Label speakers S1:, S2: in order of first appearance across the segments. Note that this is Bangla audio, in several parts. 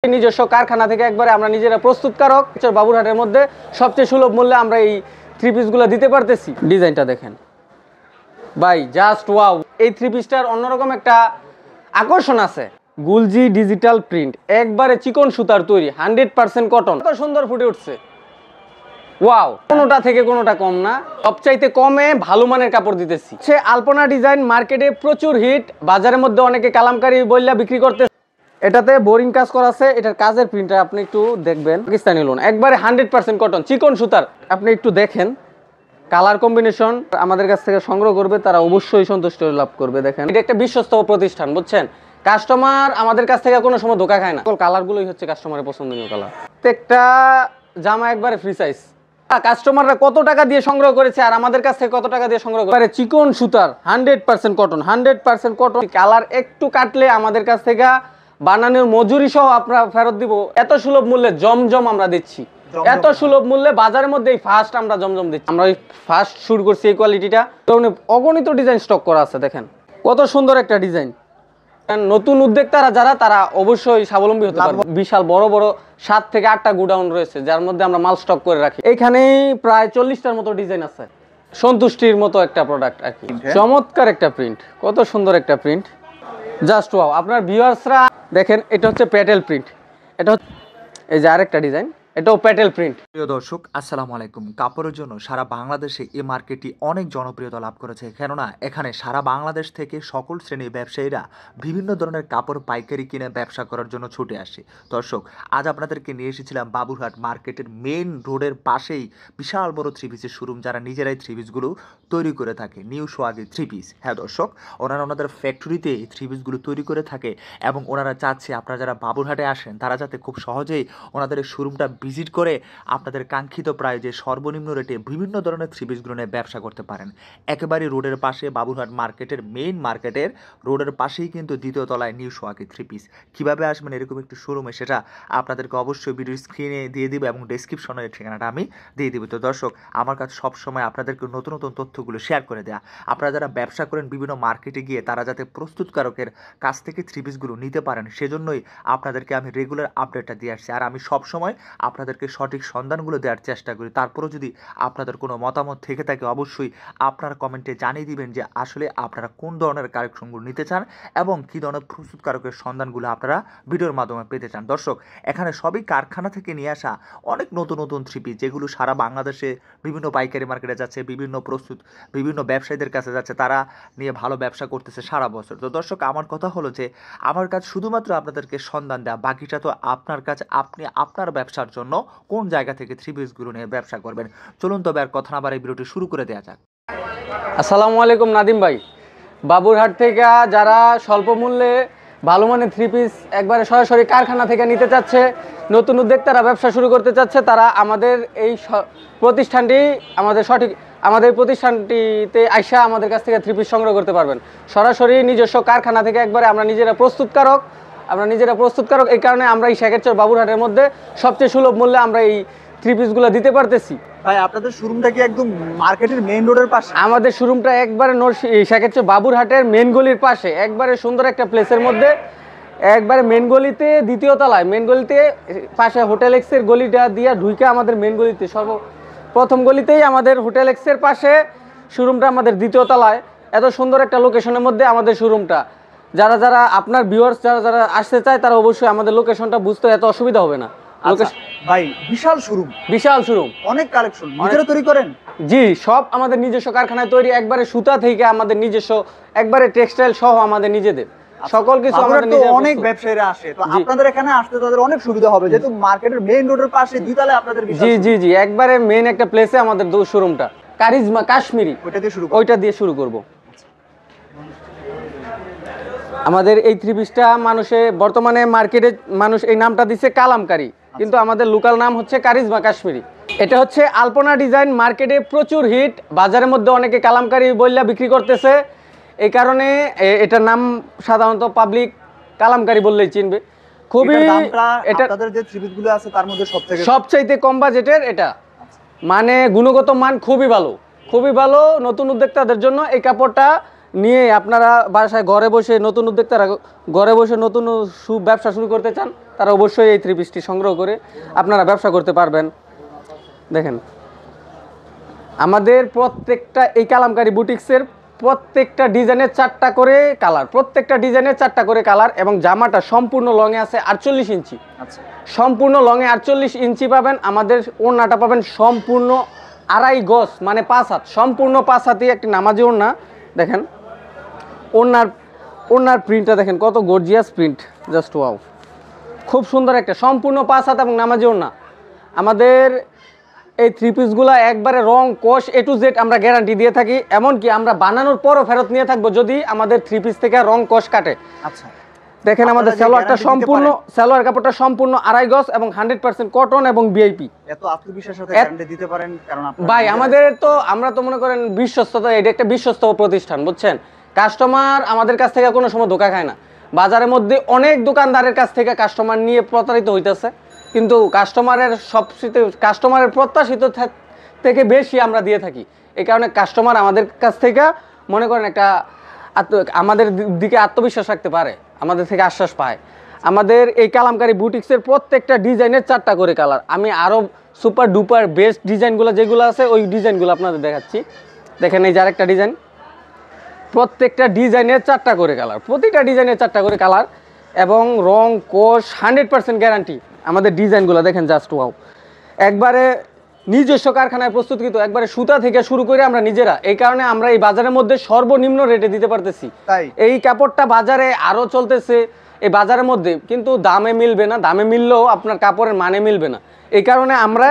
S1: নিজস্ব কারখানা থেকে একবারে আমরা নিজেরা প্রস্তুতকারক বাবুরহাটের মধ্যে সবচেয়ে সুলভ মূল্যে আমরা এই থ্রি পিসগুলো দিতে পারতেছি। ডিজাইনটা দেখেন ভাই, জাস্ট ওয়াও। এই থ্রি পিসটার অন্যরকম একটা আকর্ষণ আছে। গুলজি ডিজিটাল প্রিন্ট, একবারে চিকন সুতার তৈরি, 100% কটন। কত সুন্দর ফুটে উঠছে, ওয়াও। কোনোটা থেকে কোনোটা কম না, সবচাইতে কমে ভালো মানের কাপড় দিতেছি। সে আলপনা ডিজাইন মার্কেটে প্রচুর হিট, বাজারের মধ্যে অনেকে কালামকারী বইলা বিক্রি করতে। এটাতে বোরিং কাজ করা আছে, এটার কাজের প্রিন্টটা আপনি একটু দেখবেন। পাকিস্তানি লোন, একবারে 100% কটন, চিকন সুতার। আপনি একটু দেখেন কালার কম্বিনেশন। আমাদের কাছ থেকে সংগ্রহ করবে তারা অবশ্যই সন্তুষ্ট লাভ করবে। দেখেন, এটা একটা বিশ্বস্ত প্রতিষ্ঠান, বুঝছেন। কাস্টমার আমাদের কাছ থেকে কোনো সময় ধোকা খায় না। কালারগুলোই হচ্ছে কাস্টমারের পছন্দনীয় কালার। প্রত্যেকটা জামা একবারে ফ্রি সাইজ। কাস্টমাররা কত টাকা দিয়ে সংগ্রহ করেছে আর আমাদের কাছ থেকে কত টাকা দিয়ে সংগ্রহ করে। চিকন সুতার, 100% কটন, 100% কটন। কালার একটু কাটলে আমাদের কাছ থেকে বানানোর মজুরি সহ আপনারা ফেরত দিব। এত সুলভ মূল্যে জমজম আমরা দিচ্ছি, এত সুলভ মূল্যে বাজারের মধ্যে ফার্স্ট আমরা জমজম দিচ্ছি। আমরা ওই ফার্স্ট শুরু করছি এই কোয়ালিটিটা। অগণিত ডিজাইন স্টক করা আছে। দেখেন কত সুন্দর একটা ডিজাইন। নতুন উদ্যোক্তারা যারা, তারা অবশ্যই স্বাবলম্বী হতে পারবে। বিশাল বড় বড় 7 থেকে 8টা গুডাউন রয়েছে, যার মধ্যে আমরা মাল স্টক করে রাখি। এখানে প্রায় 40টার মতো ডিজাইন আছে। সন্তুষ্টির মতো একটা প্রোডাক্ট আর কি। চমৎকার একটা প্রিন্ট, কত সুন্দর একটা প্রিন্ট, জাস্ট ওয়াও। আপনার ভিউয়ার্সরা দেখেন, এটা হচ্ছে প্যাটেল প্রিন্ট। এটা এই যে আরেকটা ডিজাইন, এটাও প্যাটেল প্রিন্ট।
S2: প্রিয় দর্শক, আসসালামু আলাইকুম। কাপড়ের জন্য সারা বাংলাদেশে এই মার্কেটটি অনেক জনপ্রিয়তা লাভ করেছে, কেননা এখানে সারা বাংলাদেশ থেকে সকল শ্রেণীর ব্যবসায়ীরা বিভিন্ন ধরনের কাপড় পাইকারি কিনে ব্যবসা করার জন্য ছুটে আসে। দর্শক, আজ আপনাদেরকে নিয়ে এসেছিলাম বাবুরহাট মার্কেটের মেইন রোডের পাশেই বিশাল বড় থ্রি পিসের শোরুম, যারা নিজেরাই থ্রি পিসগুলো তৈরি করে থাকে। নিউ সোয়াগি থ্রি পিস। হ্যাঁ দর্শক, ওনারা ওনাদের ফ্যাক্টরিতে এই থ্রি পিসগুলো তৈরি করে থাকে এবং ওনারা চাচ্ছে আপনারা যারা বাবুরহাটে আসেন তারা যাতে খুব সহজেই ওনাদের এই শোরুমটা ভিজিট করে আপনাদের কাঙ্ক্ষিত প্রাইজে সর্বনিম্ন রেটে বিভিন্ন ধরনের থ্রি পিসগুলো নিয়ে ব্যবসা করতে পারেন। একেবারে রোডের পাশে, বাবুরহাট মার্কেটের মেইন মার্কেটের রোডের পাশেই কিন্তু দ্বিতীয় তলায় নিউ সোয়াগি থ্রি পিস। কীভাবে আসবেন এরকম একটি শোরুমে, সেটা আপনাদেরকে অবশ্যই ভিডিও স্ক্রিনে দিয়ে দিব এবং ডেসক্রিপশনের ঠিকানাটা আমি দিয়ে দিব। তো দর্শক, আমার কাছে সবসময় আপনাদেরকে নতুন নতুন তথ্যগুলো শেয়ার করে দেওয়া। আপনারা যারা ব্যবসা করেন বিভিন্ন মার্কেটে গিয়ে, তারা যাতে প্রস্তুতকারকের কাছ থেকে থ্রি পিসগুলো নিতে পারেন, সেজন্যই আপনাদেরকে আমি রেগুলার আপডেটটা দিয়ে আসছি। আর আমি সবসময় আপনাদেরকে সঠিক সন্ধানগুলো দেওয়ার চেষ্টা করি। তারপরেও যদি আপনাদের কোনো মতামত থেকে থাকে, অবশ্যই আপনারা কমেন্টে জানিয়ে দিবেন যে আসলে আপনারা কোন ধরনের কালেকশনগুলো নিতে চান এবং কী ধরনের প্রস্তুতকারকের সন্ধানগুলো আপনারা ভিডিওর মাধ্যমে পেতে চান। দর্শক, এখানে সবই কারখানা থেকে নিয়ে আসা অনেক নতুন নতুন থ্রি পিস, যেগুলো সারা বাংলাদেশে বিভিন্ন পাইকারি মার্কেটে যাচ্ছে, বিভিন্ন ব্যবসায়ীদের কাছে যাচ্ছে, তারা নিয়ে ভালো ব্যবসা করতেছে সারা বছর। তো দর্শক, আমার কথা হলো যে আমার কাজ শুধুমাত্র আপনাদেরকে সন্ধান দেওয়া, বাকিটা তো আপনার কাছে। আপনি আপনার ব্যবসার জন্য কোন জায়গা থেকে থ্রি পিসগুলো নিয়ে ব্যবসা করবেন। চলুন তবে আর কথা না বাড়িয়ে ভিডিওটি শুরু করে দেওয়া যাক।
S1: আসসালামু আলাইকুম নাদিম ভাই। বাবুরহাট থেকে যারা স্বল্প মূল্যে ভালো মানের থ্রি পিস একবারে সরাসরি কারখানা থেকে নিতে চাচ্ছে, নতুন উদ্যোক্তারা ব্যবসা শুরু করতে চাচ্ছে, তারা আমাদের এই প্রতিষ্ঠানটি আমাদের প্রতিষ্ঠানটিতে আইসা আমাদের কাছ থেকে থ্রি পিস সংগ্রহ করতে পারবেন। সরাসরি নিজস্ব কারখানা থেকে একবারে আমরা নিজেরা প্রস্তুতকারক। এই কারণে আমরা এই শেখেরচর বাবুরহাটের মধ্যে সবচেয়ে সুলভ মূল্যে আমরা এই থ্রি পিসগুলো দিতে পারতেছি।
S3: ভাই, আপনাদের শোরুমটা কি একদম মার্কেটের মেইন রোডের পাশে?
S1: আমাদের শোরুমটা একবারে শেখেরচর বাবুরহাটের মেন গলির পাশে, একবারে সুন্দর একটা প্লেসের মধ্যে, একবারে মেন গলিতে দ্বিতীয় তলায়। মেন গলিতে পাশে হোটেল এক্সের গলিটা দিয়ে ঢুকে আমাদের মেন গলিতে সর্বপ্রথম গলিতেই আমাদের হোটেল এক্সের পাশে শোরুমটা, আমাদের দ্বিতীয় তলায়। এত সুন্দর একটা লোকেশনের মধ্যে আমাদের শোরুমটা। যারা আপনার ভিউয়ার্স যারা আসতে চায়, তারা অবশ্যই আমাদের লোকেশনটা বুঝতে এত অসুবিধা হবে না।
S3: ভাই, বিশাল শোরুম, অনেক কালেকশন নিজেরা তৈরি করেন?
S1: জি, সব আমাদের নিজস্ব কারখানায় তৈরি, একবারে সুতা থেকে আমাদের নিজস্ব, একবারে টেক্সটাইল সহ আমাদের নিজেদের সকল কিছু।
S3: অনেক ব্যবসায়ীরা আসে, তো আপনাদের এখানে আসতে তাদের অনেক সুবিধা হবে, যেহেতু মার্কেটের মেইন রোডের পাশে দ্বিতলায় আপনাদের।
S1: জি, একবারে মেইন একটা প্লেসে আমাদের শোরুমটা। কারিজমা কাশ্মীরি, ওইটা দিয়ে শুরু করব। আমাদের এই থ্রি পিসটা বর্তমানে মার্কেটে মানুষ এই নামটা দিচ্ছে কালামকারী, কিন্তু আমাদের লোকাল নাম হচ্ছে কারিজমা কাশ্মীরি। এটা হচ্ছে আলপনা ডিজাইন, মার্কেটে প্রচুর হিট, বাজারের মধ্যে অনেকে কালামকারী বইলা বিক্রি করতেছে। এই কারণে এটার নাম সাধারণত পাবলিক কালামকারী বললেই চিনবে। খুবই সবচাইতে কম বাজেটের এটা, মানে গুণগত মান খুবই ভালো। নতুন উদ্যোক্তাদের জন্য এই কাপড়টা নিয়ে আপনারা বাসায় ঘরে বসে নতুন উদ্যোক্তারা ঘরে বসে নতুন ব্যবসা শুরু করতে চান, তারা অবশ্যই এই থ্রি পিসটি সংগ্রহ করে আপনারা ব্যবসা করতে পারবেন। দেখেন আমাদের প্রত্যেকটা এই কালামকারী বুটিক্সের প্রত্যেকটা ডিজাইনের 4টা করে কালার, প্রত্যেকটা ডিজাইনের 4টা করে কালার, এবং জামাটা সম্পূর্ণ লংয়ে আছে 48 ইঞ্চি।
S3: আচ্ছা,
S1: সম্পূর্ণ লংয়ে 48 ইঞ্চি পাবেন। আমাদের ওড়নাটা পাবেন সম্পূর্ণ 2.5 গজ, মানে 5 হাত, সম্পূর্ণ 5 হাতি একটি নামাজি ওড়না। দেখেন ওড়নার প্রিন্টটা দেখেন কত গর্জিয়াস প্রিন্ট, জাস্ট ওয়াও, খুব সুন্দর একটা সম্পূর্ণ 5 হাত এবং নামাজি ওড়না। আমাদের এই থ্রি পিসগুলো একবারে রং কোষ A to Z আমরা গ্যারান্টি দিয়ে থাকি, এমনকি আমরা বানানোর পরও ফেরত নিয়ে থাকবো যদি আমাদের থ্রি পিস থেকে রং কোষ কাটে।
S3: আচ্ছা,
S1: দেখেন আমাদের সালোয়ারটা সম্পূর্ণ, সালোয়ার কাপড়টা সম্পূর্ণ 2.5 গজ এবং 100% কটন এবং ভিআইপি।
S3: এত আত্মবিশ্বাসের সাথে গ্যারান্টি দিতে পারেন কারণ আপনারা
S1: ভাই আমাদের তো, আমরা তো মনে করেন বিশ্বস্ততা, এটা একটা বিশ্বস্ত প্রতিষ্ঠান, বুঝছেন। কাস্টমার আমাদের কাছ থেকে কোনো সময় ধোকা খায় না। বাজারের মধ্যে অনেক দোকানদারের কাছ থেকে কাস্টমার নিয়ে প্রতারিত হইতেছে, কিন্তু কাস্টমারের প্রত্যাশিত থেকে বেশি আমরা দিয়ে থাকি। এই কারণে কাস্টমার আমাদের কাছ থেকে মনে করেন একটা আমাদের দিকে আত্মবিশ্বাস রাখতে পারে, আমাদের থেকে আশ্বাস পায়। আমাদের এই কালামকারী বুটিক্সের প্রত্যেকটা ডিজাইনের 4টা করে কালার। আমি আরও সুপার ডুপার বেস্ট ডিজাইনগুলো যেগুলো আছে ওই ডিজাইনগুলো আপনাদের দেখাচ্ছি। দেখেন এই যে আরেকটা ডিজাইন, প্রত্যেকটা ডিজাইনের 4টা করে কালার, প্রতিটা ডিজাইনের 4টা করে কালার, এবং রং কোষ 100% গ্যারান্টি। আমাদের ডিজাইনগুলো দেখেন জাস্ট ওয়াও, একবারে নিজস্ব কারখানায় প্রস্তুতকৃত, একবারে সুতা থেকে শুরু করে আমরা নিজেরা। এই কারণে আমরা এই বাজারের মধ্যে সর্বনিম্ন রেটে দিতে পারতেছি।
S3: তাই
S1: এই কাপড়টা বাজারে আরও চলতেছে এই বাজারের মধ্যে, কিন্তু দামে মিলবে না, দামে মিললেও আপনার কাপড়ের মানে মিলবে না। এই কারণে আমরা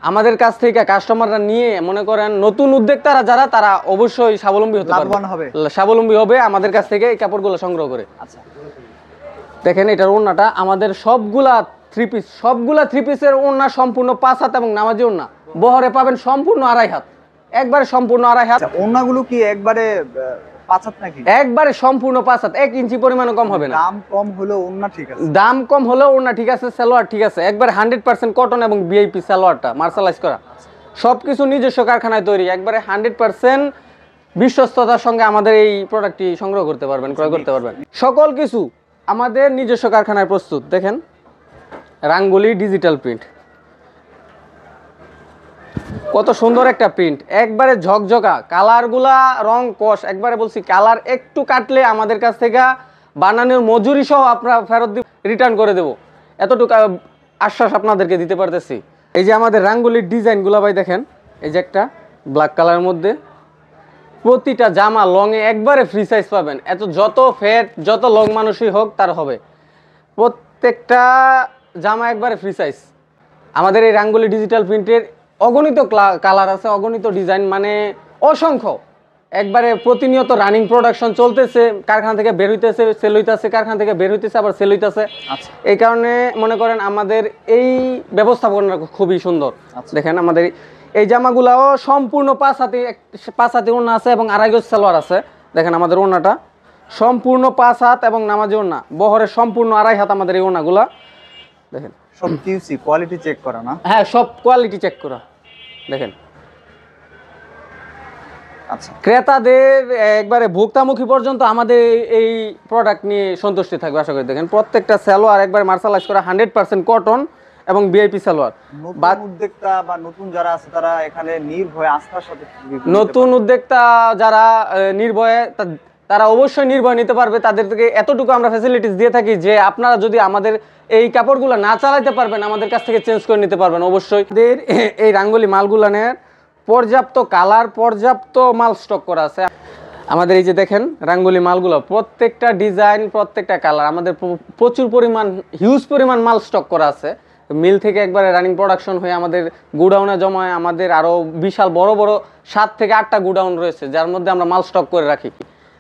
S1: আমাদের কাছ থেকে কাস্টমাররা নিয়ে মনে করেন নতুন উদ্যোক্তারা যারা, তারা অবশ্যই স্বাবলম্বী হতে পারবে, স্বাবলম্বী হবে আমাদের কাছ থেকে এই কাপড়গুলো সংগ্রহ করে।
S3: আচ্ছা,
S1: দেখেন এটার ওড়নাটা, আমাদের সবগুলা থ্রি পিসের ওড়না সম্পূর্ণ 5 হাত এবং নামাজি ওড়না, বহরে পাবেন সম্পূর্ণ 2.5 হাত, একবারে সম্পূর্ণ 2.5 হাত।
S3: আচ্ছা, ওড়নাগুলো কি একবারে 5 হাত নাকি?
S1: একবারে সম্পূর্ণ 5 হাত, 1 ইঞ্চি পরিমাণও কম হবে না।
S3: দাম কম হলেও ওড়না ঠিক আছে,
S1: দাম কম হলেও ওড়না ঠিক আছে, সালোয়ার ঠিক আছে, একবারে 100% কটন এবং ভিআইপি সালোয়ারটা মার্শালাইজ করা, সবকিছু নিজস্ব কারখানায় তৈরি, একবারে 100% বিশ্বস্ততার সঙ্গে আমাদের এই প্রোডাক্টটি সংগ্রহ করতে পারবেন, ক্রয় করতে পারবেন। সকল কিছু আমাদের নিজস্ব কারখানায় প্রস্তুত। দেখেন রাঙ্গুলি ডিজিটাল প্রিন্ট, কত সুন্দর একটা প্রিন্ট, একবারে ঝকঝকা, কালারগুলা রং কষ, একবারে বলছি কালার একটু কাটলে আমাদের কাছ থেকে বানানোর মজুরি সহ আপনারা ফেরত রিটার্ন করে দেব, এতটুকু আশ্বাস আপনাদেরকে দিতে পারতেছি। এই যে আমাদের রাঙ্গুলির ডিজাইনগুলো ভাই দেখেন, এই যে একটা ব্ল্যাক কালারের মধ্যে, প্রতিটা জামা লংয়ে একবারে ফ্রি সাইজ পাবেন, যত ফ্যাট যত লং মানুষই হোক তার হবে, প্রত্যেকটা জামা একবারে ফ্রি সাইজ। আমাদের এই রাঙ্গুলি ডিজিটাল প্রিন্টের অগণিত কালার আছে, অগণিত ডিজাইন, মানে অসংখ্য, একবারে প্রতিনিয়ত রানিং প্রোডাকশন চলতেছে, কারখানা থেকে বের হইতেছে সেল হইতেছে, কারখানা থেকে বের হইতেছে আবার সেল হইতেছে। এই কারণে মনে করেন আমাদের এই ব্যবস্থাপনা খুবই সুন্দর। দেখেন আমাদের এই জামাগুলাও সম্পূর্ণ 5 হাতি ওড়না আছে এবং 2.5 গজ সালোয়ার আছে। দেখেন আমাদের ওড়নাটা সম্পূর্ণ 5 হাত এবং নামাজি ওড়না, বহরে সম্পূর্ণ 2.5 হাত আমাদের এই ওড়নাগুলা। দেখেন
S3: সব কিউসি কোয়ালিটি চেক করা না?
S1: হ্যাঁ, সব কোয়ালিটি চেক করা। দেখেন
S3: আচ্ছা,
S1: ক্রেতাদের একবারে ভোক্তামুখী পর্যন্ত আমাদের এই প্রোডাক্ট নিয়ে সন্তুষ্টি থাকবে আশা করি। দেখেন প্রত্যেকটা সালোয়ার একবার মার্শালাইজ করা 100% কটন এবং ভিআইপি সালোয়ার।
S3: নতুন উদ্যোক্তা বা নতুন যারা আছে তারা এখানে নির্ভয়ে আস্থার সাথে,
S1: নতুন উদ্যোক্তা যারা নির্ভয়ে, তারা অবশ্যই নির্ভয় নিতে পারবে। তাদেরকে এতটুকু আমরা ফ্যাসিলিটিস দিয়ে থাকি যে আপনারা যদি আমাদের এই কাপড়গুলো না চালাইতে পারবেন, আমাদের কাছ থেকে চেঞ্জ করে নিতে পারবেন অবশ্যই। এই রাঙ্গুলি মালগুলানের পর্যাপ্ত কালার, পর্যাপ্ত মাল স্টক করা আছে আমাদের। এই যে দেখেন রাঙ্গুলি মালগুলো, প্রত্যেকটা ডিজাইন, প্রত্যেকটা কালার, আমাদের প্রচুর পরিমাণ, হিউজ পরিমাণ মাল স্টক করা আছে। মিল থেকে একবারে রানিং প্রোডাকশন হয়ে আমাদের গুডাউনে জমায়, আমাদের আরও বিশাল বড় বড় 7 থেকে 8টা গুডাউন রয়েছে, যার মধ্যে আমরা মাল স্টক করে রাখি।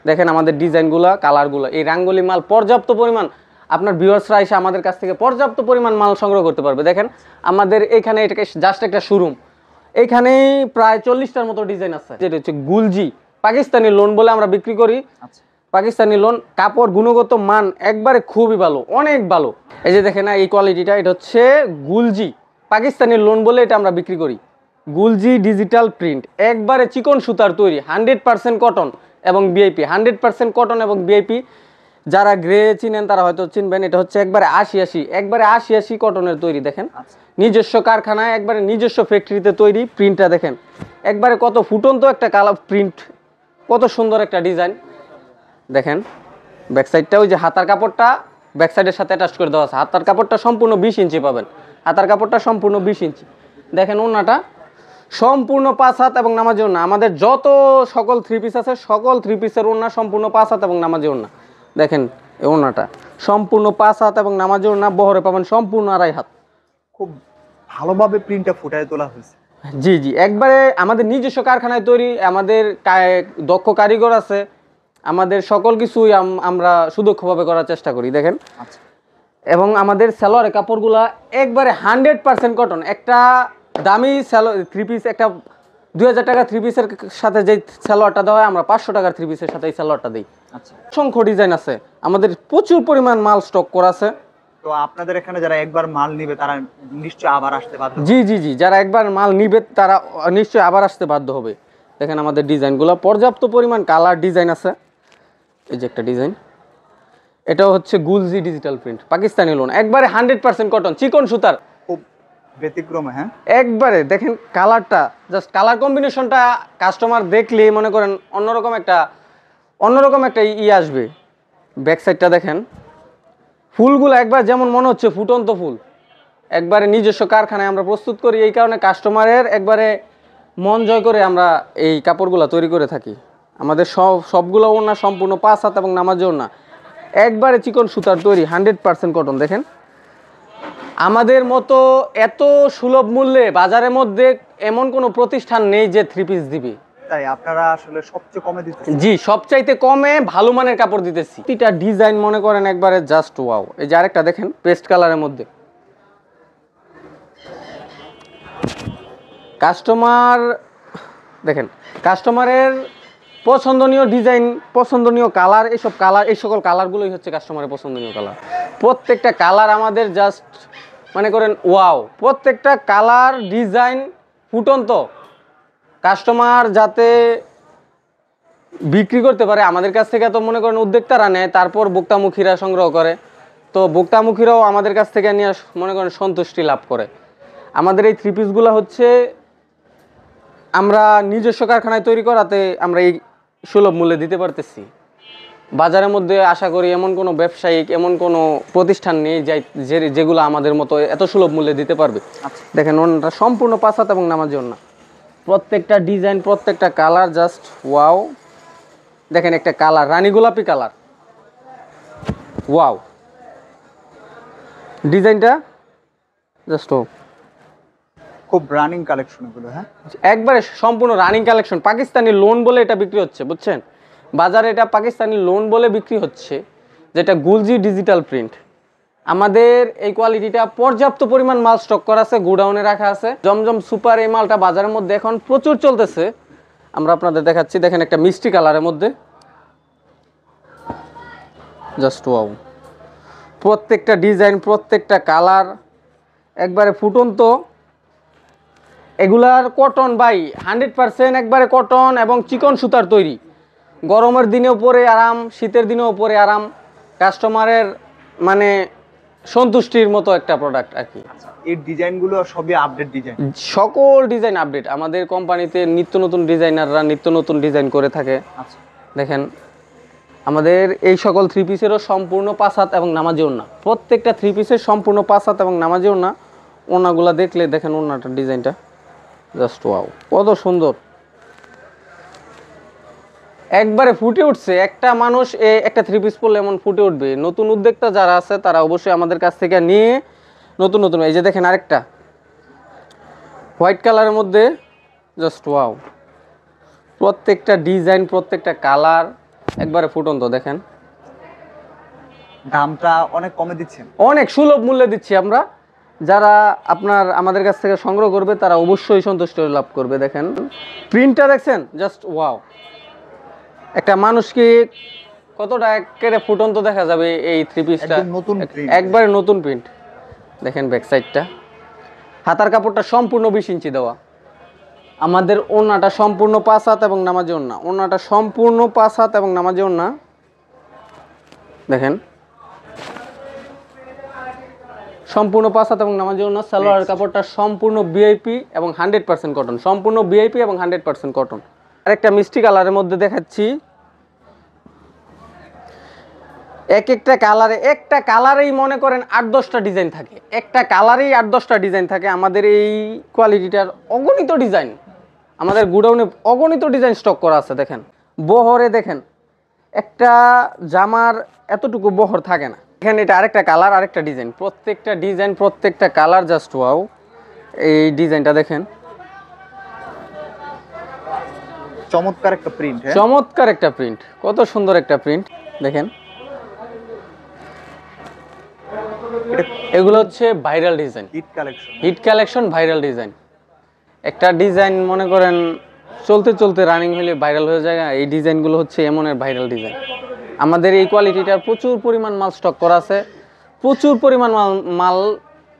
S1: দেখেন আমাদের ডিজাইনগুলো, কালারগুলো, এই রাঙ্গুলি মাল পর্যাপ্ত পরিমাণ, আপনার ভিউয়ার্সরা এসে আমাদের কাছ থেকে পর্যাপ্ত পরিমাণ মাল সংগ্রহ করতে পারবে। দেখেন আমাদের এখানে এটাকে জাস্ট একটা শোরুম, এখানে প্রায় 40টার মতো ডিজাইন আছে। যেটা হচ্ছে গুলজি পাকিস্তানি লোন বলে আমরা বিক্রি করি। পাকিস্তানি লোন, কাপড় গুণগত মান একবারে খুবই ভালো, অনেক ভালো। এই যে দেখেন এই কোয়ালিটিটা, এটা হচ্ছে গুলজি পাকিস্তানি লোন বলে এটা আমরা বিক্রি করি। গুলজি ডিজিটাল প্রিন্ট, একবারে চিকন সুতার তৈরি, 100% কটন এবং বিআইপি, 100% কটন এবং বিআইপি। যারা গ্রে চিনেন তারা হয়তো চিনবেন, এটা হচ্ছে একবারে 80-80, একবারে 80-80 কটনের তৈরি। দেখেন নিজস্ব কারখানায়, একবারে নিজস্ব ফ্যাক্টরিতে তৈরি। প্রিন্টটা দেখেন একবারে কত ফুটন্ত একটা কালার প্রিন্ট, কত সুন্দর একটা ডিজাইন। দেখেন ব্যাক সাইডটা, ওই যে হাতার কাপড়টা ব্যাক সাইডের সাথে অ্যাটাচ করে দেওয়া আছে। হাতার কাপড়টা সম্পূর্ণ 20 ইঞ্চি পাবেন, হাতার কাপড়টা সম্পূর্ণ 20 ইঞ্চি। দেখেন ওড়নাটা সম্পূর্ণ 5 হাত এবং নামাজি ওড়না। আমাদের যত সকল থ্রি পিস আছে, সকল থ্রি পিসের ওড়না সম্পূর্ণ 5 হাত এবং নামাজি ওড়না। দেখেন এই ওড়নাটা সম্পূর্ণ 5 হাত এবং নামাজি ওড়না, বহরে পাবেন সম্পূর্ণ 2.5 হাত।
S3: খুব ভালোভাবে প্রিন্টটা ফুটায় তোলা হয়েছে।
S1: জি জি, একবারে আমাদের নিজস্ব কারখানায় তৈরি, আমাদের দক্ষ কারিগর আছে, আমাদের সকল কিছুই আমরা সুদক্ষভাবে করার চেষ্টা করি। দেখেন এবং আমাদের সালোয়ারের কাপড়গুলা একবারে 100% কটন। একটা দামি থ্রি পিস, একটা 2000 টাকা থ্রি পিসের সাথে যে সালোয়ারটা দেওয়া হয়, আমরা 500 টাকার থ্রি পিসের সাথে এই সালোয়ারটা দিই। অসংখ্য ডিজাইন আছে, আমাদের প্রচুর পরিমাণ মাল স্টক করা আছে।
S3: তো আপনাদের এখানে যারা একবার মাল নিবে তারা নিশ্চয়ই আবার আসতে বাধ্য।
S1: জি জি জি, যারা একবার মাল নিবে তারা নিশ্চয়ই আবার আসতে বাধ্য হবে। দেখেন আমাদের ডিজাইনগুলো পর্যাপ্ত পরিমাণ কালার ডিজাইন আছে। এই যে একটা ডিজাইন, এটাও হচ্ছে গুলজি ডিজিটাল প্রিন্ট, পাকিস্তানি লোন, একবারে 100% কটন, চিকন সুতার,
S3: খুব ব্যতিক্রম। হ্যাঁ
S1: একবারে দেখেন কালারটা, জাস্ট কালার কম্বিনেশনটা কাস্টমার দেখলে মনে করেন অন্যরকম একটা আসবে। ব্যাক সাইডটা দেখেন, ফুলগুলো একবার যেমন মনে হচ্ছে ফুটন্ত ফুল, একবারে নিজস্ব কারখানায় আমরা প্রস্তুত করি, এই কারণে কাস্টমারের একবারে মন জয় করে আমরা এই কাপড়গুলো তৈরি করে থাকি। আমাদের সবগুলো ওড়না সম্পূর্ণ 5 হাত এবং নামাজি ওড়না, একবারে চিকন সুতার তৈরি, 100% কটন। দেখেন আমাদের মতো এত সুলভ মূল্যে বাজারের মধ্যে এমন কোনো প্রতিষ্ঠান নেই যে থ্রি পিস দিবে।
S3: তাই আপনারা আসলে সবচেয়ে কমে দিতেছেন।
S1: জি, সবচাইতে কমে ভালো মানের কাপড় দিতেছি। এটা ডিজাইন মনে করেন একবারে জাস্ট ওয়াও। এই যে আরেকটা দেখেন পেস্ট কালারের মধ্যে, কাস্টমারের পছন্দনীয় ডিজাইন, পছন্দনীয় কালার, এই সকল কালারগুলোই হচ্ছে কাস্টমারের পছন্দনীয় কালার। প্রত্যেকটা কালার আমাদের জাস্ট মনে করেন ওয়াও, প্রত্যেকটা কালার ডিজাইন ফুটন্ত। কাস্টমার যাতে বিক্রি করতে পারে আমাদের কাছ থেকে, তো মনে করেন উদ্যোক্তারা নেয়, তারপর ভোক্তামুখীরা সংগ্রহ করে, তো ভোক্তামুখীরাও আমাদের কাছ থেকে নিয়ে মনে করেন সন্তুষ্টি লাভ করে। আমাদের এই থ্রি পিসগুলো হচ্ছে আমরা নিজস্ব কারখানায় তৈরি করাতে আমরা এই সুলভ মূল্যে দিতে পারতেছি। বাজারের মধ্যে আশা করি এমন কোনো ব্যবসায়িক, এমন কোনো প্রতিষ্ঠান নেই যেগুলো আমাদের মতো এত সুলভ মূল্যে দিতে পারবে। দেখেন ওনাটা সম্পূর্ণ 5 হাত এবং নামাজি ওড়না, প্রত্যেকটা ডিজাইন, প্রত্যেকটা কালার জাস্ট ওয়াও। দেখেন একটা কালার রানী গোলাপি কালার, ওয়াও ডিজাইনটা জাস্ট
S3: খুব রানিং কালেকশন এগুলো। হ্যাঁ
S1: একবারে সম্পূর্ণ রানিং কালেকশন। পাকিস্তানি লোন বলে এটা বিক্রি হচ্ছে, বুঝছেন, বাজারে এটা পাকিস্তানি লোন বলে বিক্রি হচ্ছে, যেটা গুলজি ডিজিটাল প্রিন্ট। আমাদের এই কোয়ালিটিটা পর্যাপ্ত পরিমাণ মাল স্টক করা আছে, গোডাউনে রাখা আছে। জমজম সুপার এই মালটা বাজারের মধ্যে এখন প্রচুর চলতেছে, আমরা আপনাদের দেখাচ্ছি। দেখেন একটা মিষ্টি কালারের মধ্যে, জাস্ট ওয়াও, প্রত্যেকটা ডিজাইন, প্রত্যেকটা কালার একবারে ফুটন্ত। এগুলার কটন ভাই 100% একবারে কটন এবং চিকন সুতার তৈরি। গরমের দিনেও পরে আরাম, শীতের দিনেও পরে আরাম, কাস্টমারের মানে সন্তুষ্টির মতো একটা প্রোডাক্ট আর কি।
S3: এই ডিজাইনগুলো সবই আপডেট ডিজাইন,
S1: সকল ডিজাইন আপডেট। আমাদের কোম্পানিতে নিত্য নতুন ডিজাইনাররা নিত্য নতুন ডিজাইন করে থাকে। দেখেন আমাদের এই সকল থ্রি পিসেরও সম্পূর্ণ 5 হাত এবং নামাজি ওড়না, প্রত্যেকটা থ্রি পিসের সম্পূর্ণ 5 হাত এবং নামাজি ওড়না। ওড়নাগুলো দেখলে দেখেন ওড়নাটার ডিজাইনটা জাস্ট ওয়াও, কত সুন্দর, একবারে ফুটে উঠছে। একটা মানুষ একটা থ্রি পিস পরলে এমন ফুটে উঠবে। নতুন উদ্যোক্তা যারা আছে তারা অবশ্যই আমাদের কাছ থেকে নিয়ে নতুন নতুন, এই যে দেখেন আরেকটা হোয়াইট কালারের মধ্যে, জাস্ট ওয়াও, প্রত্যেকটা ডিজাইন, প্রত্যেকটা কালার একবারে ফুটন্ত। দেখেন
S3: দামটা অনেক কমে দিচ্ছেন,
S1: অনেক সুলভ মূল্যে দিচ্ছি আমরা। যারা আমাদের কাছ থেকে সংগ্রহ করবে তারা অবশ্যই সন্তুষ্ট লাভ করবে। দেখেন প্রিন্টটা দেখছেন, জাস্ট ওয়াও, একটা মানুষকে কতটা একেবারে ফুটন্ত দেখা যাবে এই থ্রি পিসটা, একবারে নতুন প্রিন্ট। দেখেন ব্যাক সাইডটা, হাতার কাপড়টা সম্পূর্ণ 20 ইঞ্চি দেওয়া, আমাদের ওড়নাটা সম্পূর্ণ 5 হাত এবং নামাজি ওড়না, ওড়নাটা সম্পূর্ণ 5 হাত এবং নামাজি ওড়না দেখেন, সম্পূর্ণ 5 হাত এবং নামাজি ওড়না। সালোয়ারের কাপড়টা সম্পূর্ণ ভিআইপি এবং 100% কটন, সম্পূর্ণ ভিআইপি এবং 100% কটন। আরেকটা মিষ্টি কালারের মধ্যে দেখাচ্ছি, একটা কালারে, একটা কালারেই মনে করেন 8-10টা ডিজাইন থাকে, একটা কালারেই 8-10টা ডিজাইন থাকে। আমাদের এই কোয়ালিটিটার অগণিত ডিজাইন, আমাদের গুডাউনে অগণিত ডিজাইন স্টক করা আছে। দেখেন বহরে, দেখেন একটা জামার এতটুকু বহর থাকে না। এখানে এটা আরেকটা কালার, আরেকটা ডিজাইন, প্রত্যেকটা ডিজাইন, প্রত্যেকটা কালার জাস্ট ওয়াও। এই ডিজাইনটা দেখেন,
S3: চমৎকার একটা প্রিন্ট,
S1: চমৎকার একটা প্রিন্ট, কত সুন্দর একটা প্রিন্ট দেখেন। এগুলো হচ্ছে viral design, hit collection viral design. একটা ডিজাইন মনে করেন চলতে চলতে রানিং হলে ভাইরাল হয়ে যায়, এই ডিজাইনগুলো হচ্ছে এমনের ভাইরাল ডিজাইন। আমাদের এই কোয়ালিটিটার প্রচুর পরিমাণ মাল স্টক করা আছে, প্রচুর পরিমাণ মাল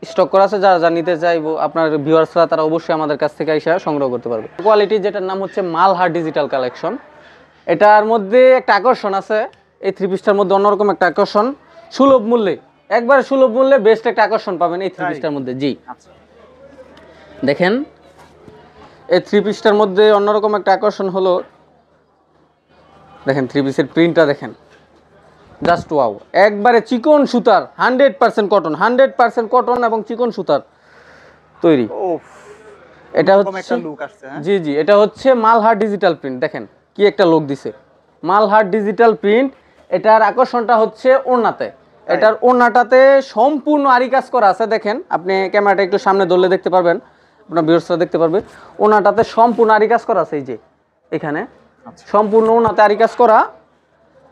S1: স্টক করা আছে। যারা যা নিতে চাইবো আপনার ভিউয়ার্সরা, তারা অবশ্যই আমাদের কাছ থেকে এসে সংগ্রহ করতে পারবে। কোয়ালিটি যেটার নাম হচ্ছে মালহার ডিজিটাল কালেকশন, এটার মধ্যে একটা আকর্ষণ আছে, এই 3 পিসটার মধ্যে অন্যরকম একটা আকর্ষণ, সুলভ মূল্যে, একবারে সুলভ মূল্যে বেস্ট একটা আকর্ষণ পাবেন এই 3 পিসটার মধ্যে। জি দেখেন, এই 3 পিসটার মধ্যে অন্যরকম একটা আকর্ষণ হলো, দেখেন 3 পিসের প্রিন্টটা দেখেন, জাস্ট ওয়াও। একবারে চিকন সুতার 100% কটন, 100% কটন এবং চিকন সুতার তৈরি। এটা হচ্ছে, জি জি, এটা হচ্ছে মালহার ডিজিটাল প্রিন্ট। দেখেন কি একটা লোক দিছে, মালহার ডিজিটাল প্রিন্ট। এটার আকর্ষণটা হচ্ছে ওড়নাতে, এটার ওড়নাটাতে সম্পূর্ণ আরি কাজ করা আছে। দেখেন আপনি ক্যামেরাটা একটু সামনে ধরলে দেখতে পারবেন, আপনার ভিউয়ার্সরা দেখতে পারবে, ওড়নাটাতে সম্পূর্ণ আরি কাজ করা আছে। এই যে এখানে সম্পূর্ণ ওড়নাতে আরি কাজ করা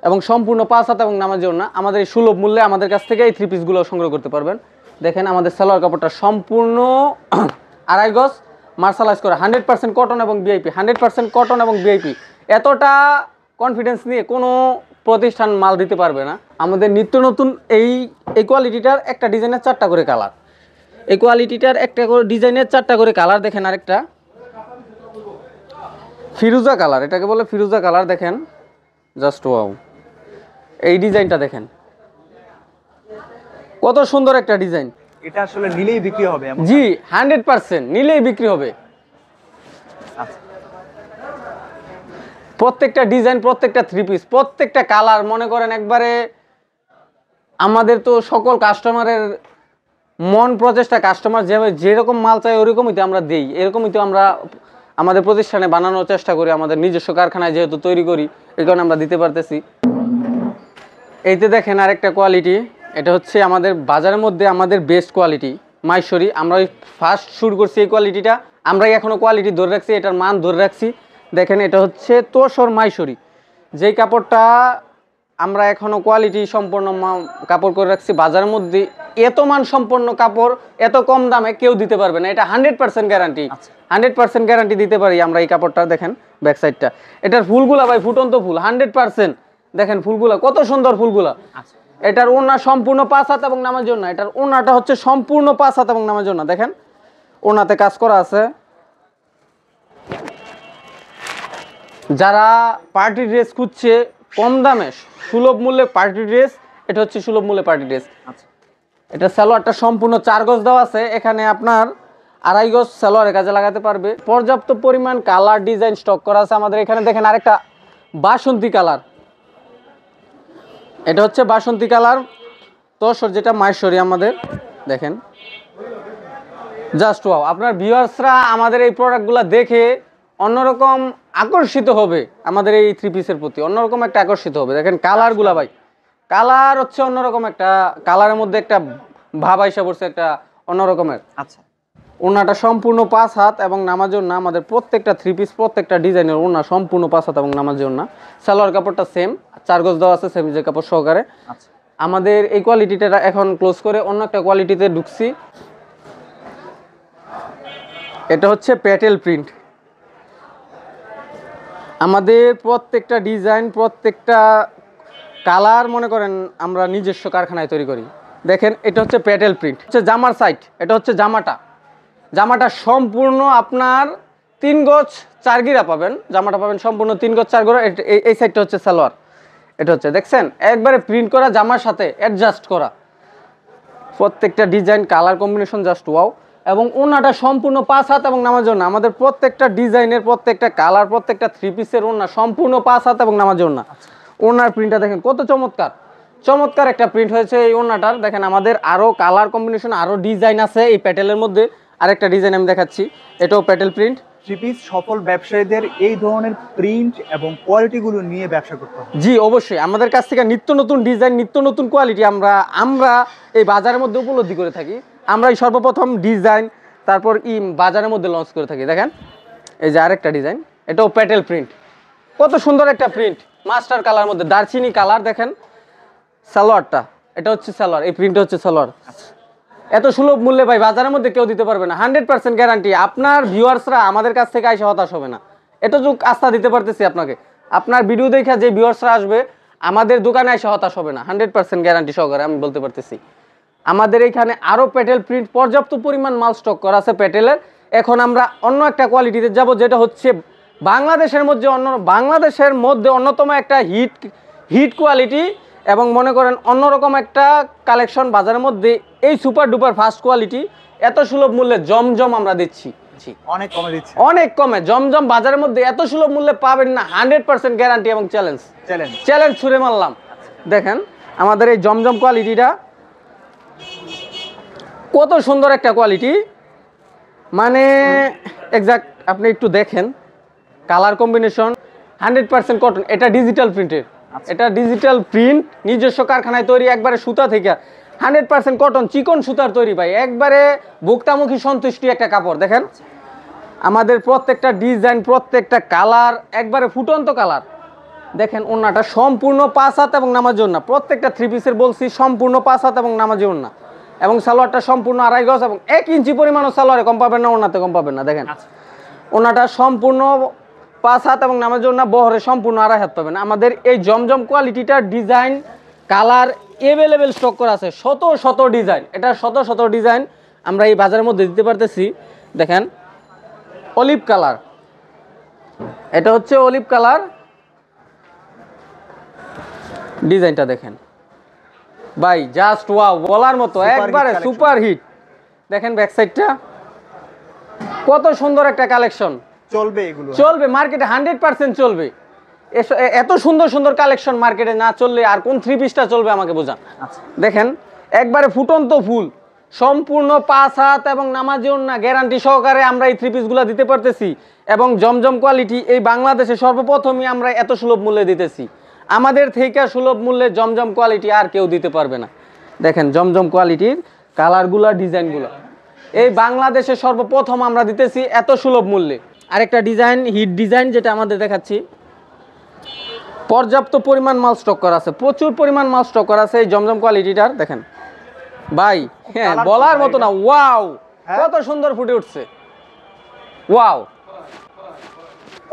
S1: এবং সম্পূর্ণ 5 হাত এবং নামাজি ওড়না। আমাদের এই সুলভ মূল্যে আমাদের কাছ থেকে এই 3 পিসগুলো সংগ্রহ করতে পারবেন। দেখেন আমাদের সালোয়ার কাপড়টা সম্পূর্ণ 2.5 গজ মার্শালাইজ করা, 100% কটন এবং ভিআইপি, 100% কটন এবং ভিআইপি। এতটা কনফিডেন্স নিয়ে কোনো প্রতিষ্ঠান মাল দিতে পারবে না। আমাদের নিত্য নতুন এই কোয়ালিটিটার একটা ডিজাইনের 4টা করে কালার, এই কোয়ালিটিটার একটা করে ডিজাইনের 4টা করে কালার। দেখেন আরেকটা ফিরোজা কালার, এটাকে বলে ফিরোজা কালার। দেখেন জাস্ট ওয়াও, এই ডিজাইনটা দেখেন কত সুন্দর একটা ডিজাইন।
S3: এটা আসলে নিলেই বিক্রি হবে?
S1: জি 100% নিলেই বিক্রি হবে। প্রত্যেকটা ডিজাইন, প্রত্যেকটা 3 পিস, প্রত্যেকটা কালার মনে করেন একবারে আমাদের তো সকল কাস্টমারের মন প্রচেষ্টা, কাস্টমার যেরকম মাল চাই ওরকমই তো আমরা দেই, এরকমই তো আমরা আমাদের প্রতিষ্ঠানে বানানোর চেষ্টা করি, আমাদের নিজস্ব কারখানায় যেহেতু তৈরি করি এই কারণে আমরা দিতে পারতেছি। এইতে দেখেন আরেকটা কোয়ালিটি, এটা হচ্ছে আমাদের বাজারের মধ্যে আমাদের বেস্ট কোয়ালিটি মাইশরি। আমরা ফার্স্ট শুরু করছি এই কোয়ালিটিটা, আমরাই এখনও কোয়ালিটি ধরে রাখছি, এটার মান ধরে রাখছি। দেখেন এটা হচ্ছে তোষর মাইশরি, যেই কাপড়টা আমরা এখনও কোয়ালিটি সম্পন্ন কাপড় করে রাখছি। বাজারের মধ্যে এত মান সম্পন্ন কাপড় এত কম দামে কেউ দিতে পারবে না, এটা 100% গ্যারান্টি, 100% গ্যারান্টি দিতে পারি আমরা এই কাপড়টা। দেখেন ব্যাক সাইডটা, এটার ফুলগুলা ভাই ফুটন্ত ফুল 100%। দেখেন ফুলগুলা কত সুন্দর ফুলগুলা। এটার ওড়না সম্পূর্ণ 5 হাত এবং নামাজি ওড়না, এটার ওড়নাটা হচ্ছে সম্পূর্ণ 5 হাত এবং নামাজি ওড়না। দেখেন ওড়নাতে কাজ করা আছে। যারা পার্টি ড্রেস খুঁজছে কম দামে সুলভ মূল্যে পার্টি ড্রেস, এটা হচ্ছে সুলভ মূল্যে পার্টি ড্রেস। এটা সালোয়ারটা সম্পূর্ণ 4 গজ দেওয়া আছে, এখানে আপনার 2.5 গজ সালোয়ারের কাজে লাগাতে পারবে। পর্যাপ্ত পরিমাণ কালার ডিজাইন স্টক করা আছে আমাদের এখানে। দেখেন আরেকটা বাসন্তী কালার, এটা হচ্ছে বাসন্তী কালার তোষর, যেটা মাইশরি আমাদের। দেখেন জাস্ট ওয়াও, আপনার ভিউয়ার্সরা আমাদের এই প্রোডাক্টগুলো দেখে অন্যরকম আকর্ষিত হবে, আমাদের এই 3 পিসের প্রতি অন্যরকম একটা আকর্ষিত হবে। দেখেন কালারগুলা ভাই, কালার হচ্ছে অন্যরকম একটা, কালারের মধ্যে একটা ভাব আইসা পড়ছে একটা অন্যরকমের।
S3: আচ্ছা,
S1: ওড়নাটা সম্পূর্ণ 5 হাত এবং নামাজি ওড়না। আমাদের প্রত্যেকটা 3 পিস প্রত্যেকটা ডিজাইনের ওড়না সম্পূর্ণ 5 হাত এবং নামাজি ওড়না। সালোয়ার কাপড়টা সেম 4 গজ দেওয়া আছে, সেম যে কাপড় সহকারে। আমাদের এই কোয়ালিটিটা এখন ক্লোজ করে অন্য একটা কোয়ালিটিতে ঢুকছি। এটা হচ্ছে প্যাটেল প্রিন্ট। আমাদের প্রত্যেকটা ডিজাইন, প্রত্যেকটা কালার মনে করেন আমরা নিজস্ব কারখানায় তৈরি করি। দেখেন এটা হচ্ছে প্যাটেল প্রিন্ট, হচ্ছে জামার সাইড, এটা হচ্ছে জামাটা। জামাটা সম্পূর্ণ আপনার 3 গজ 4 গিরা পাবেন, জামাটা পাবেন সম্পূর্ণ 3 গজ 4 গিরা। এই সাইডটা হচ্ছে সালোয়ার, এটা হচ্ছে দেখছেন একবারে প্রিন্ট করা জামার সাথে অ্যাডজাস্ট করা, প্রত্যেকটা design colour combination just wow. এবং ওড়নাটা সম্পূর্ণ 5 হাত এবং নামার জন্য আমাদের প্রত্যেকটা ডিজাইনের প্রত্যেকটা কালার প্রত্যেকটা 3 পিসের ওড়না সম্পূর্ণ 5 হাত এবং নামার জন্য। ওড়নার প্রিন্টটা দেখেন কত চমৎকার, চমৎকার একটা প্রিন্ট হয়েছে এই ওড়নাটার। দেখেন আমাদের আরও কালার কম্বিনেশন আরও ডিজাইন আছে এই প্যাটেলের মধ্যে। আরেকটা ডিজাইন আমি দেখাচ্ছি, এটাও প্যাটেল প্রিন্ট।
S3: থ্রি পিস সফল ব্যবসায়ীদের এই ধরনের প্রিন্ট এবং কোয়ালিটিগুলো নিয়ে ব্যবসা করতে হবে।
S1: জি অবশ্যই, আমাদের কাছ থেকে নিত্য নতুন ডিজাইন নিত্য নতুন কোয়ালিটি আমরা এই বাজারের মধ্যে উপলব্ধি করে থাকি। আমরা এই সর্বপ্রথম ডিজাইন তারপর বাজারের মধ্যে লঞ্চ করে থাকি। দেখেন এই যে আরেকটা ডিজাইন, এটাও প্যাটেল প্রিন্ট, কত সুন্দর একটা প্রিন্ট মাস্টার কালার মধ্যে দারচিনি কালার। দেখেন সালোয়ারটা, এটা হচ্ছে সালোয়ার, এই প্রিন্টটা হচ্ছে সালোয়ার। এত সুলভ মূল্যে ভাই বাজারের মধ্যে কেউ দিতে পারবে না, 100% গ্যারান্টি। আপনার ভিউয়ার্সরা আমাদের কাছ থেকে এসে হতাশ হবে না, এতটুকু আস্থা দিতে পারতেছি আপনাকে। আপনার ভিডিও দেখে যে ভিউয়ার্সরা আসবে আমাদের দোকানে এসে হতাশ হবে না, 100% গ্যারান্টি সহকারে আমি বলতে পারতেছি। আমাদের এইখানে আরও প্যাটেল প্রিন্ট পর্যাপ্ত পরিমাণ মাল স্টক করা আছে প্যাটেলের। এখন আমরা অন্য একটা কোয়ালিটিতে যাব, যেটা হচ্ছে বাংলাদেশের মধ্যে অন্যতম একটা হিট কোয়ালিটি এবং মনে করেন অন্যরকম একটা কালেকশন বাজারের মধ্যে। এই সুপার ডুপার ফাস্ট কোয়ালিটি এত সুলভ মূল্যে জমজম আমরা দিচ্ছি,
S3: অনেক কমে দিচ্ছে,
S1: অনেক কমে। জমজম বাজারের মধ্যে এত সুলভ মূল্যে পাবেন না, 100% গ্যারান্টি এবং চ্যালেঞ্জ ছুড়ে মারলাম। দেখেন আমাদের এই জমজম কোয়ালিটিটা কত সুন্দর একটা কোয়ালিটি, মানে এক্সাক্ট আপনি একটু দেখেন কালার কম্বিনেশন 100% কটন। এটা ডিজিটাল প্রিন্টের, এটা ডিজিটাল প্রিন্ট নিজস্ব কারখানায় তৈরি, একবারে সুতা থেকে 100% কটন চিকন সুতার তৈরি ভাই, একবারে ভোক্তামুখী সন্তুষ্টি একটা কাপড়। দেখেন আমাদের প্রত্যেকটা ডিজাইন প্রত্যেকটা কালার একবারে ফুটন্ত কালার। দেখেন ওড়নাটা সম্পূর্ণ 5 হাত এবং নামাজি ওড়না, প্রত্যেকটা 3 পিসের বলছি সম্পূর্ণ 5 হাত এবং নামাজি ওড়না। এবং সালোয়ারটা সম্পূর্ণ 2.5 গজ এবং 1 ইঞ্চি পরিমাণও সালোয়ারে কম পাবেন না, ওড়নাতে কম পাবেন না। দেখেন ওড়নাটা সম্পূর্ণ 5 হাত এবং নামাজি ওড়না, বহরে সম্পূর্ণ 2.5 হাত পাবেন। আমাদের এই জমজম কোয়ালিটিটার ডিজাইন কালার অ্যাভেলেবেল স্টক করা আছে, শত ডিজাইন। এটা শত ডিজাইন আমরা এই বাজারের মধ্যে দিতে পারতেছি। দেখেন অলিভ কালার, এটা হচ্ছে অলিভ কালার ডিজাইনটা। দেখেন ভাই জাস্ট ওয়াও, বলার মতো একবারে সুপার হিট। দেখেন ব্যাক সাইডটা কত সুন্দর একটা কালেকশন, চলবে মার্কেটে 100% চলবে। এত সুন্দর কালেকশন মার্কেটে না চললে আর কোন 3 পিসটা চলবে আমাকে বোঝান। দেখেন একবারে ফুটন্ত ফুল সম্পূর্ণ 5 হাত এবং নামাজি ওড়না গ্যারান্টি সহকারে আমরা এই 3 পিসগুলো দিতে পারতেছি। এবং জমজম কোয়ালিটি এই বাংলাদেশে সর্বপ্রথমই আমরা এত সুলভ মূল্যে দিতেছি। আমাদের থেকে সুলভ মূল্যে জমজম কোয়ালিটি আর কেউ দিতে পারবে না। দেখেন জমজম কোয়ালিটির কালারগুলো ডিজাইনগুলো এই বাংলাদেশে সর্বপ্রথম আমরা দিতেছি এত সুলভ মূল্যে। আরেকটা ডিজাইন হিট ডিজাইন যেটা আমাদের দেখাচ্ছি, পর্যাপ্ত পরিমাণ মাল স্টক করা আছে, প্রচুর পরিমাণ মাল স্টক করা আছে এই জমজম কোয়ালিটিটার। দেখেন ভাই হ্যাঁ বলার মতো না, ওয়াও কত সুন্দর ফুটে উঠছে, ওয়াও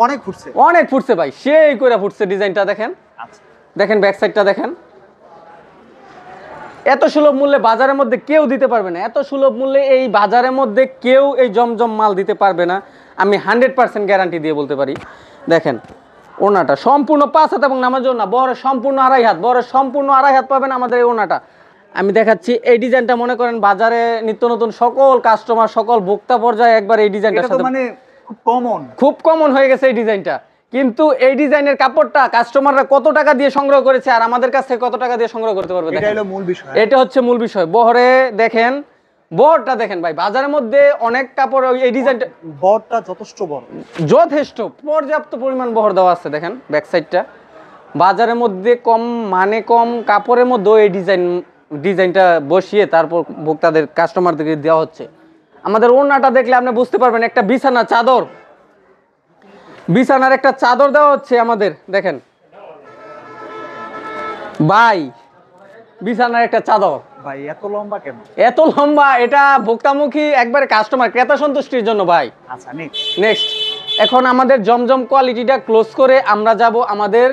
S1: অনেক ফুটছে ভাই, সেই করে ফুটছে ডিজাইনটা। দেখেন দেখেন ব্যাক সাইডটা দেখেন, এত সুলভ মূল্যে বাজারের মধ্যে কেউ দিতে পারবে না, এত সুলভ মূল্যে এই বাজারের মধ্যে কেউ এই জমজম মাল দিতে পারবে না, আমি 100% গ্যারান্টি দিয়ে বলতে পারি। দেখেন ওড়নাটা সম্পূর্ণ 5 হাত এবং নামাজি ওড়না, বহরে সম্পূর্ণ 2.5 হাত, বহরে সম্পূর্ণ 2.5 হাত পাবেন আমাদের এই ওড়নাটা। আমি দেখাচ্ছি এই ডিজাইনটা, মনে করেন বাজারে নিত্য নতুন সকল কাস্টমার সকল ভোক্তা পর্যায়ে একবার এই ডিজাইনটার সাথে
S3: মানে খুব কমন
S1: হয়ে গেছে এই ডিজাইনটা। কিন্তু এই ডিজাইনের কাপড়টা কাস্টমাররা কত টাকা দিয়ে সংগ্রহ করেছে আর আমাদের কাছ থেকে কত টাকা দিয়ে সংগ্রহ করতে পারবে, এটা হচ্ছে মূল বিষয়। বহরে দেখেন, বহরটা দেখেন ভাই, বাজারের মধ্যে অনেক কাপড় এই ডিজাইনটা
S3: বহরটা
S1: যথেষ্ট পর্যাপ্ত পরিমাণ বহর দেওয়া আছে। দেখেন ব্যাক সাইডটা বাজারের মধ্যে কম মানে কম কাপড়ের মধ্যে এই ডিজাইনটা বসিয়ে তারপর ভোক্তাদের কাস্টমারদেরকে দেওয়া হচ্ছে। আমাদের ওড়নাটা দেখলে আপনি বুঝতে পারবেন, একটা বিছানার একটা চাদর দেওয়া হচ্ছে আমাদের। দেখেন ভাই বিছানার একটা চাদর
S3: ভাই, এত লম্বা কেন?
S1: এত লম্বা, এটা ভোক্তামুখী একবারে কাস্টমার ক্রেতা সন্তুষ্টির জন্য ভাই।
S3: আচ্ছা
S1: নেক্সট এখন আমাদের জমজম কোয়ালিটিটা ক্লোজ করে আমরা যাব আমাদের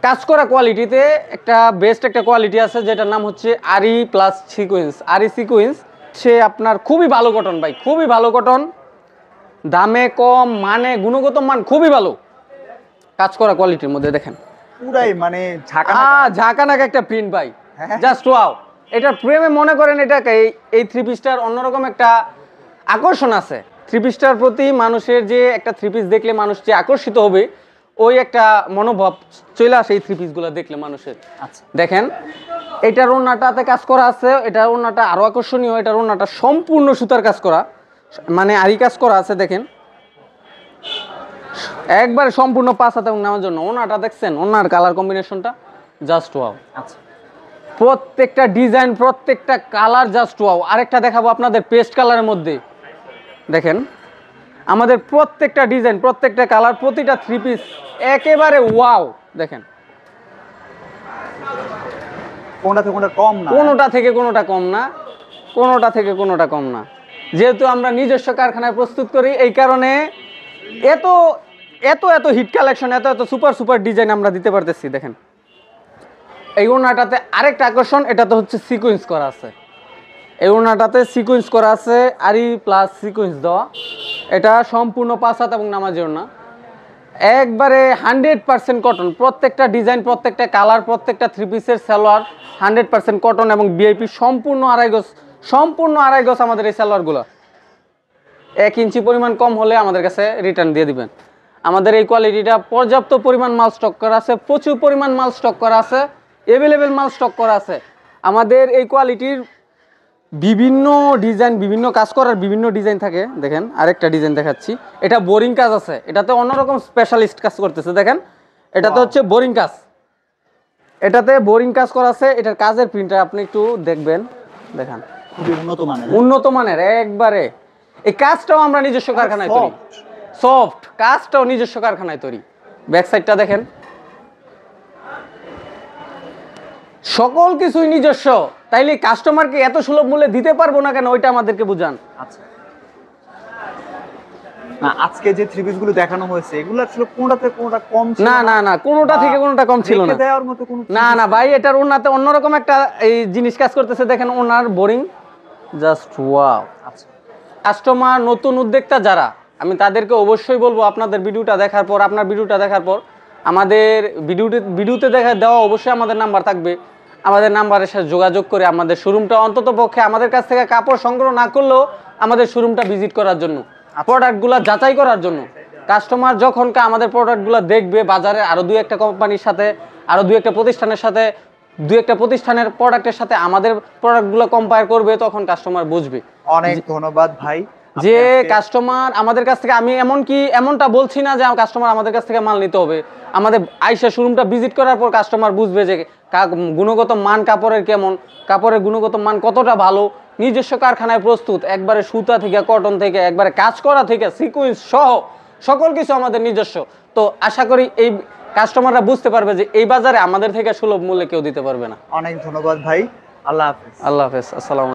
S1: কাজ করা কোয়ালিটিতে। একটা বেস্ট একটা কোয়ালিটি আছে যেটার নাম হচ্ছে আরি প্লাস সিকোয়েন্স। আরি সিকোয়েন্স সে আপনার খুবই ভালো কটন ভাই, খুবই ভালো কটন, দামে কম, মানে গুণগত মান খুবই ভালো, কাজ করা কোয়ালিটির মধ্যে দেখেন
S3: পুরাই মানে
S1: ঝাঁকানাকা একটা প্রিন্ট ভাই,
S3: হ্যাঁ।
S1: Just wow. এটার প্রেমে মনে করেন এটাকে এই থ্রি পিসটার অন্যরকম একটা আকর্ষণ আছে। থ্রি পিসটার প্রতি মানুষের যে একটা থ্রি পিস দেখলে মানুষ যে আকর্ষিত হবে, ওই একটা মনোভাব চলে আসে এই থ্রি পিসগুলো দেখলে মানুষের।
S3: আচ্ছা
S1: দেখেন এটার ওড়নাটাতে কাজ করা আছে, এটার ওড়নাটা আরো আকর্ষণীয়। এটার ওড়নাটা সম্পূর্ণ সুতার কাজ করা, মানে আরি কাজ করা আছে। দেখেন একবারে সম্পূর্ণ 5 হাত এবং নামার জন্য ওড়নাটা দেখছেন, ওড়নার কালার কম্বিনেশনটা জাস্ট ওয়াও।
S3: আচ্ছা
S1: প্রত্যেকটা ডিজাইন, প্রত্যেকটা কালার জাস্ট ওয়াও। আরেকটা দেখাবো আপনাদের পেস্ট কালারের মধ্যে। দেখেন আমাদের প্রত্যেকটা ডিজাইন, প্রত্যেকটা কালার, প্রতিটা থ্রি পিস একেবারে ওয়াও। দেখেন
S3: কোনটা থেকে কোনটা কম না,
S1: কোনোটা থেকে কোনোটা কম না, কোনোটা থেকে কোনোটা কম না। যেহেতু আমরা নিজস্ব কারখানায় প্রস্তুত করি, এই কারণে এত এত এত হিট কালেকশন, এত এত সুপার সুপার ডিজাইন আমরা দিতে পারতেছি। দেখেন এই ওড়নাটাতে আরেকটা আকর্ষণ, এটাতে হচ্ছে সিকোয়েন্স করা আছে। এই ওড়নাটাতে সিকোয়েন্স করা আছে, আরি প্লাস সিকোয়েন্স দেওয়া। এটা সম্পূর্ণ 5 হাত এবং নামাজি ওড়না, একবারে 100% কটন। প্রত্যেকটা ডিজাইন, প্রত্যেকটা কালার, প্রত্যেকটা থ্রি পিসের সালোয়ার 100% কটন এবং ভিআইপি সম্পূর্ণ আড়াই গজ, সম্পূর্ণ আড়াই গজ আমাদের এই সালোয়ারগুলো। 1 ইঞ্চি পরিমাণ কম হলে আমাদের কাছে রিটার্ন দিয়ে দিবেন। আমাদের এই কোয়ালিটিটা পর্যাপ্ত পরিমাণ মাল স্টক করা আছে, প্রচুর পরিমাণ মাল স্টক করা আছে, অ্যাভেলেবেল মাল স্টক করা আছে। আমাদের এই কোয়ালিটির বিভিন্ন ডিজাইন, বিভিন্ন কাজ করার বিভিন্ন ডিজাইন থাকে। দেখেন আরেকটা ডিজাইন দেখাচ্ছি, এটা বোরিং কাজ আছে, এটাতে অন্যরকম স্পেশালিস্ট কাজ করতেছে। দেখেন এটাতে হচ্ছে বোরিং কাজ, এটাতে বোরিং কাজ করা আছে। এটার কাজের প্রিন্টটা আপনি একটু দেখবেন, দেখেন
S3: খুবই উন্নত মানের।
S1: উন্নত মানের একবারে। এই কাজটাও আমরা নিজস্ব কারখানায় তৈরি, সফট কাজটাও নিজস্ব কারখানায় তৈরি। ব্যাক সাইডটা দেখেন, সকল কিছুই নিজস্ব। তাইলে কাস্টমারকে এত সুলভ মূল্যে দিতে পারবো না কেন, ওইটা আমাদেরকে বুঝান।
S3: আচ্ছা না, আজকে যে থ্রি পিস গুলো দেখানো হয়েছে এগুলো আসলে কোনটা থেকে কোনটা কম ছিল
S1: না না না, কোনোটা থেকে কোনোটা কম ছিল না।
S3: রেখে দেওয়ার মতো কোনো
S1: না না ভাই, এটার ওনাতে অন্যরকম একটা এই জিনিস কাজ করতেছে। দেখেন ওনার বোরিং জাস্ট ওয়াও।
S3: আচ্ছা
S1: কাস্টমার নতুন উদ্যোক্তা যারা, আমি তাদেরকে অবশ্যই বলবো আপনাদের ভিডিওটা দেখার পর, আপনার ভিডিওটা দেখার পর আমাদের ভিডিওতে দেখা দেওয়া অবশ্যই আমাদের নাম্বার থাকবে। আমাদের নাম্বারের সাথে যোগাযোগ করে আমাদের শোরুমটা অন্তত পক্ষে আমাদের কাছ থেকে কাপড় সংগ্রহ না করলেও আমাদের শোরুমটা ভিজিট করার জন্য, প্রোডাক্টগুলো যাচাই করার জন্য। কাস্টমার যখন আমাদের প্রোডাক্টগুলো দেখবে বাজারে আরো 2-1টা কোম্পানির সাথে, আরো 2-1টা প্রতিষ্ঠানের সাথে, 2-1টা প্রতিষ্ঠানের প্রোডাক্টের সাথে আমাদের প্রোডাক্টগুলো কম্পেয়ার করবে, তখন কাস্টমার বুঝবে।
S3: অনেক ধন্যবাদ ভাই।
S1: যে কাস্টমার আমাদের কাছ থেকে, আমি এমনটা বলছি না যে কাস্টমার আমাদের কাছ থেকে মাল নিতে হবে। আমাদের আইসা শোরুমটা ভিজিট করার পর কাস্টমার বুঝবে যে গুণগত মান কাপড়ের কেমন, কাপড়ের গুণগত মান কতটা ভালো। নিজস্ব কারখানায় প্রস্তুত, একবারে সুতা থেকে, কটন থেকে, একবারে কাজ করা থেকে, সিকোয়েন্স সহ সকল কিছু আমাদের নিজস্ব। তো আশা করি এই কাস্টমাররা বুঝতে পারবে যে এই বাজারে আমাদের থেকে সুলভ মূল্যে কেউ দিতে পারবে না।
S3: অনেক ধন্যবাদ ভাই, আল্লাহ হাফেজ।
S1: আল্লাহ হাফেজ, আসসালাম।